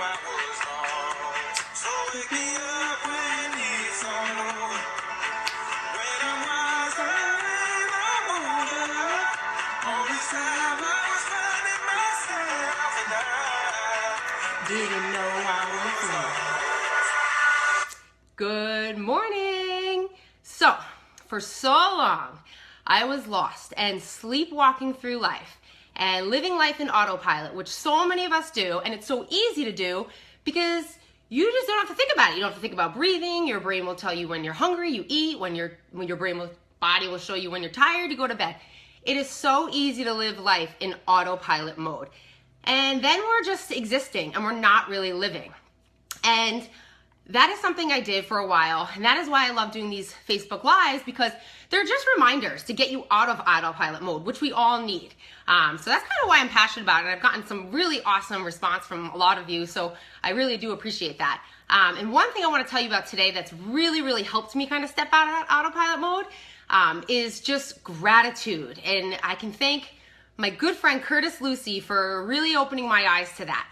I was wrong. So wake me up when it's all over. When I'm wiser and I'm older. All this time I was finding myself and I didn't know I was wrong. Good morning. So, for so long, I was lost and sleepwalking through life and living life in autopilot, which so many of us do, and it's so easy to do because you just don't have to think about it. You don't have to think about breathing. Your brain will tell you when you're hungry, you eat. When your body will show you when you're tired, you go to bed. It is so easy to live life in autopilot mode. And then we're just existing and we're not really living. And that is something I did for a while, and that is why I love doing these Facebook Lives, because they're just reminders to get you out of autopilot mode, which we all need. So that's kind of why I'm passionate about it. I've gotten some really awesome response from a lot of you, so I really do appreciate that. And one thing I want to tell you about today that's really, really helped me kind of step out of autopilot mode is just gratitude. And I can thank my good friend Curtis Lucy for really opening my eyes to that.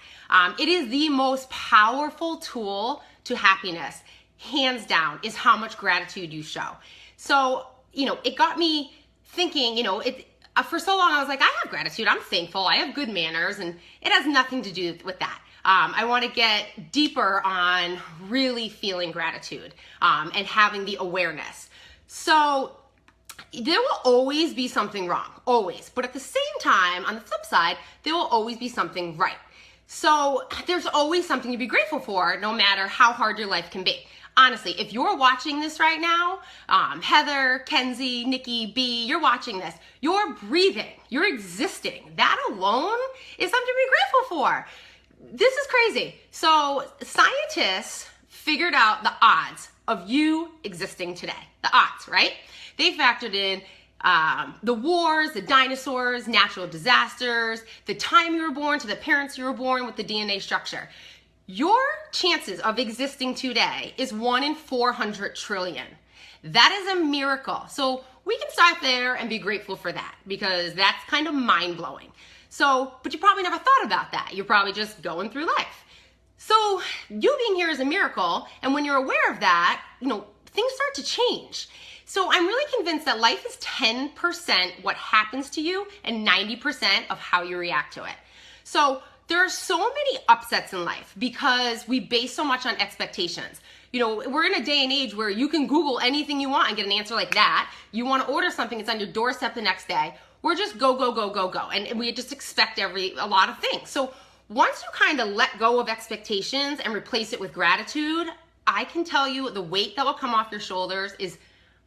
It is the most powerful tool to happiness, hands down, is how much gratitude you show. So, it got me thinking, for so long I was like, I have gratitude, I'm thankful, I have good manners, and it has nothing to do with that. I want to get deeper on really feeling gratitude and having the awareness. So, there will always be something wrong, always. But at the same time, on the flip side, there will always be something right. So there's always something to be grateful for, no matter how hard your life can be. Honestly, if you're watching this right now, Heather, Kenzie, Nikki, B, you're watching this, you're breathing, you're existing. That alone is something to be grateful for. This is crazy. So scientists figured out the odds of you existing today. The odds, right? They factored in the wars, the dinosaurs, natural disasters, the time you were born to the parents you were born with the DNA structure. Your chances of existing today is 1 in 400 trillion. That is a miracle. So we can start there and be grateful for that, because that's kind of mind-blowing. So, but you probably never thought about that. You're probably just going through life. So you being here is a miracle, and when you're aware of that, things start to change. So I'm really convinced that life is 10% what happens to you and 90% of how you react to it. So there are so many upsets in life because we base so much on expectations. We're in a day and age where you can Google anything you want and get an answer like that. You want to order something, it's on your doorstep the next day. We're just go, go, go, go, go. And we just expect a lot of things. So once you kind of let go of expectations and replace it with gratitude, I can tell you the weight that will come off your shoulders is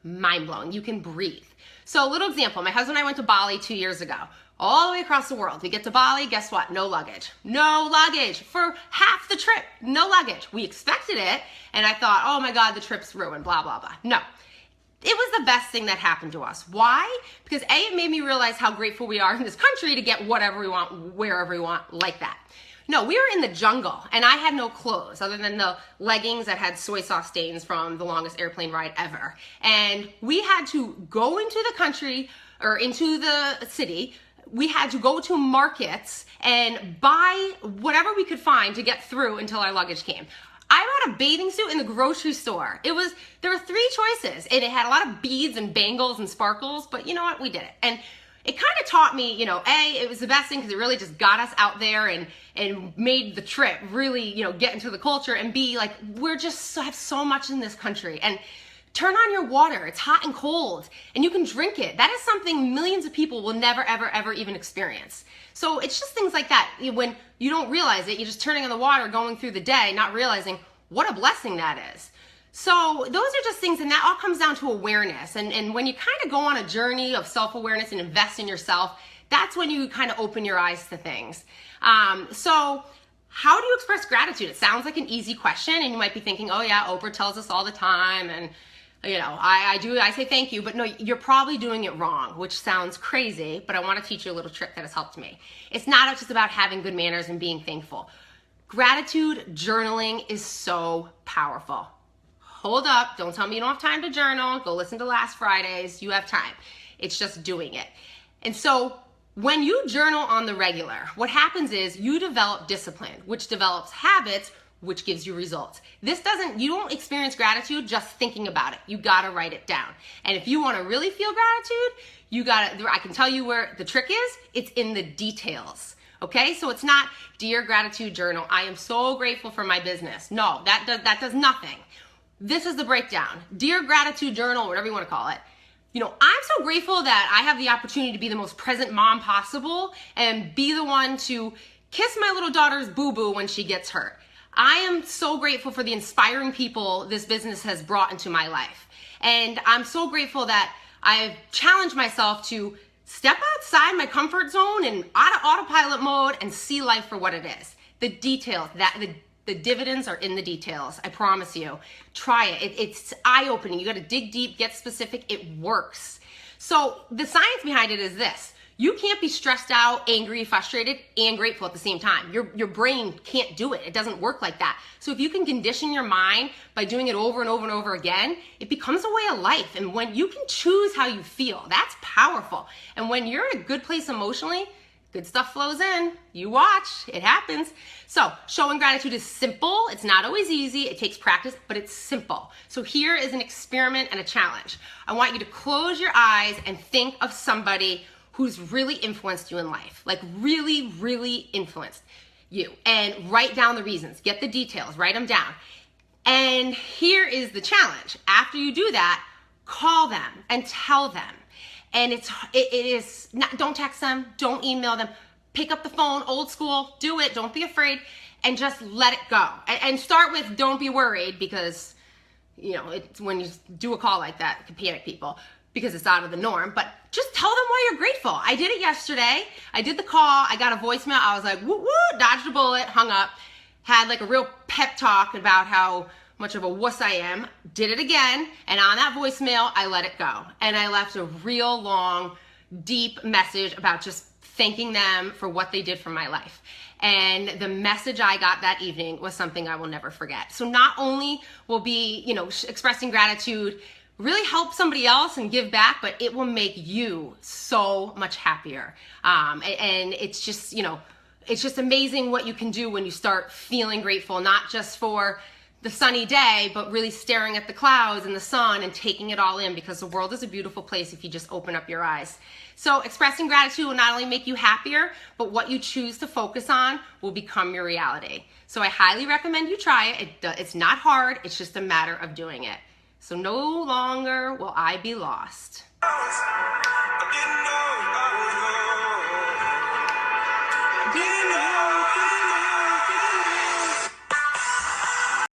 mind-blowing. You can breathe. So a little example, my husband and I went to Bali 2 years ago, all the way across the world. We get to Bali, guess what? No luggage. No luggage for half the trip. No luggage. We expected it, and I thought, oh my God, the trip's ruined, blah, blah, blah. No. It was the best thing that happened to us. Why? Because A, it made me realize how grateful we are in this country to get whatever we want, wherever we want, like that. No, we were in the jungle, and I had no clothes other than the leggings that had soy sauce stains from the longest airplane ride ever. And we had to go into the country, or into the city. We had to go to markets and buy whatever we could find to get through until our luggage came. I bought a bathing suit in the grocery store. There were 3 choices, and it had a lot of beads and bangles and sparkles, but you know what? We did it. And it kind of taught me, A, it was the best thing because it really just got us out there and made the trip really, get into the culture, and B, like, we're just have so much in this country. And turn on your water. It's hot and cold, and you can drink it. That is something millions of people will never, ever, ever even experience. So it's just things like that. When you don't realize it, you're just turning on the water, going through the day, not realizing what a blessing that is. So those are just things, and that all comes down to awareness. And when you kind of go on a journey of self-awareness and invest in yourself, that's when you kind of open your eyes to things. So how do you express gratitude? It sounds like an easy question, and you might be thinking, oh yeah, Oprah tells us all the time, and I say thank you, but no, you're probably doing it wrong, which sounds crazy, but I want to teach you a little trick that has helped me. It's not just about having good manners and being thankful. Gratitude journaling is so powerful. Hold up, don't tell me you don't have time to journal. Go listen to last Friday's. You have time. It's just doing it. And so when you journal on the regular, what happens is you develop discipline, which develops habits, which gives you results. You don't experience gratitude just thinking about it. You gotta write it down. And if you wanna really feel gratitude, I can tell you where the trick is, it's in the details. Okay, so it's not, dear gratitude journal, I am so grateful for my business. No, that does nothing. This is the breakdown. Dear gratitude journal, whatever you wanna call it. I'm so grateful that I have the opportunity to be the most present mom possible and be the one to kiss my little daughter's boo-boo when she gets hurt. I am so grateful for the inspiring people this business has brought into my life. And I'm so grateful that I've challenged myself to step outside my comfort zone and out of autopilot mode and see life for what it is. The details, the dividends are in the details. I promise you. Try it. It's eye-opening. You got to dig deep, get specific. It works. So the science behind it is this. You can't be stressed out, angry, frustrated, and grateful at the same time. Your brain can't do it. It doesn't work like that. So if you can condition your mind by doing it over and over and over again, it becomes a way of life. And when you can choose how you feel, that's powerful. And when you're in a good place emotionally, good stuff flows in. You watch, it happens. So showing gratitude is simple. It's not always easy. It takes practice, but it's simple. So here is an experiment and a challenge. I want you to close your eyes and think of somebody who's really influenced you in life, like really, really influenced you, and write down the reasons. Get the details, write them down. And here is the challenge. After you do that, call them and tell them. And it is not, don't text them, don't email them. Pick up the phone, old school, do it, don't be afraid, and just let it go. And start with don't be worried, because it's when you do a call like that, it can panic people because it's out of the norm. But just tell them why you're grateful. I did it yesterday. I did the call. I got a voicemail. I was like, woo woo, dodged a bullet, hung up. Had like a real pep talk about how much of a wuss I am. Did it again. And on that voicemail, I let it go. And I left a real long, deep message about just thanking them for what they did for my life. And the message I got that evening was something I will never forget. So not only will be, expressing gratitude really help somebody else and give back, but it will make you so much happier. And it's just, it's just amazing what you can do when you start feeling grateful, not just for the sunny day, but really staring at the clouds and the sun and taking it all in, because the world is a beautiful place if you just open up your eyes. So expressing gratitude will not only make you happier, but what you choose to focus on will become your reality. So I highly recommend you try it. It's not hard. It's just a matter of doing it. So no longer will I be lost. I didn't know